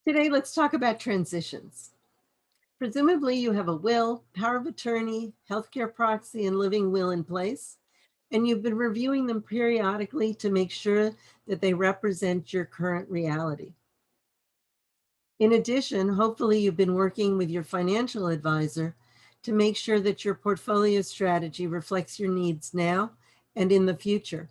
Today, let's talk about transitions. Presumably, you have a will, power of attorney, healthcare proxy, and living will in place, and you've been reviewing them periodically to make sure that they represent your current reality. In addition, hopefully, you've been working with your financial advisor to make sure that your portfolio strategy reflects your needs now and in the future.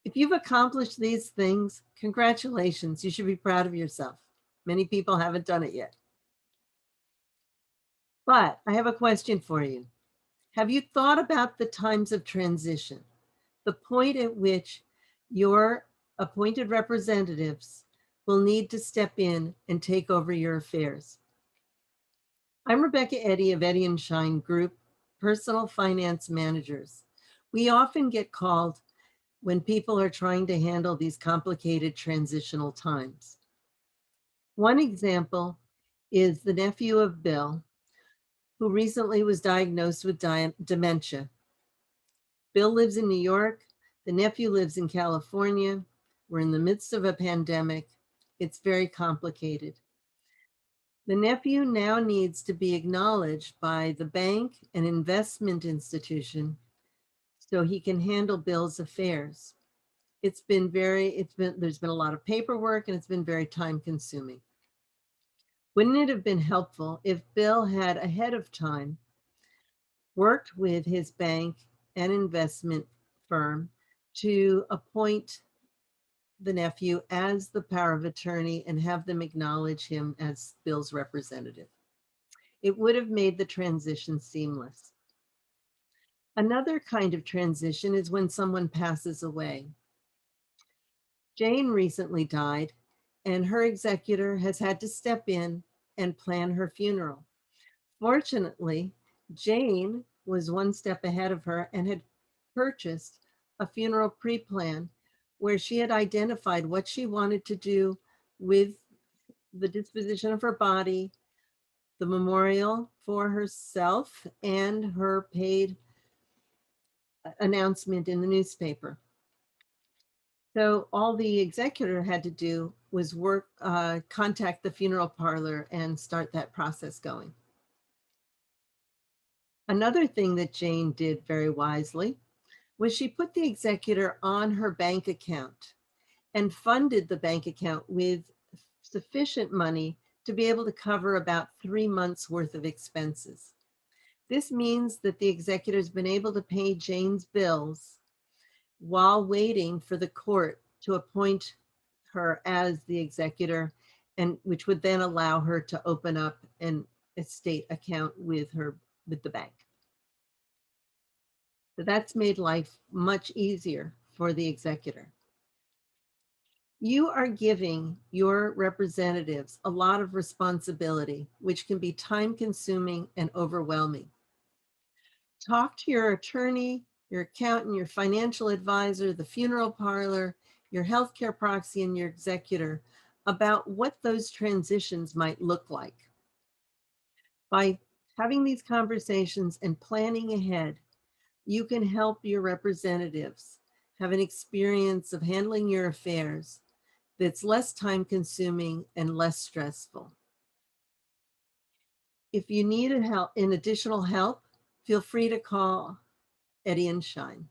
If you've accomplished these things, congratulations, you should be proud of yourself. Many people haven't done it yet. But I have a question for you. Have you thought about the times of transition, the point at which your appointed representatives will need to step in and take over your affairs? I'm Rebecca Eddy of Eddy and Shine Group, Personal Finance Managers. We often get called when people are trying to handle these complicated transitional times. One example is the nephew of Bill, who recently was diagnosed with dementia. Bill lives in New York. The nephew lives in California. We're in the midst of a pandemic. It's very complicated. The nephew now needs to be acknowledged by the bank and investment institution so he can handle Bill's affairs. There's been a lot of paperwork and it's been very time consuming. Wouldn't it have been helpful if Bill had ahead of time worked with his bank and investment firm to appoint the nephew as the power of attorney and have them acknowledge him as Bill's representative? It would have made the transition seamless. Another kind of transition is when someone passes away. Jane recently died, and her executor has had to step in and plan her funeral. Fortunately, Jane was one step ahead of her and had purchased a funeral pre-plan where she had identified what she wanted to do with the disposition of her body, the memorial for herself, and her paid announcement in the newspaper. So all the executor had to do was contact the funeral parlor and start that process going. Another thing that Jane did very wisely was she put the executor on her bank account and funded the bank account with sufficient money to be able to cover about 3 months worth of expenses. This means that the executor's been able to pay Jane's bills while waiting for the court to appoint her as the executor, and which would then allow her to open up an estate account with the bank. So that's made life much easier for the executor. You are giving your representatives a lot of responsibility, which can be time consuming and overwhelming. Talk to your attorney, your accountant, your financial advisor, the funeral parlor, your healthcare proxy, and your executor about what those transitions might look like. By having these conversations and planning ahead, you can help your representatives have an experience of handling your affairs that's less time consuming and less stressful. If you need additional help, feel free to call Eddy and Shine.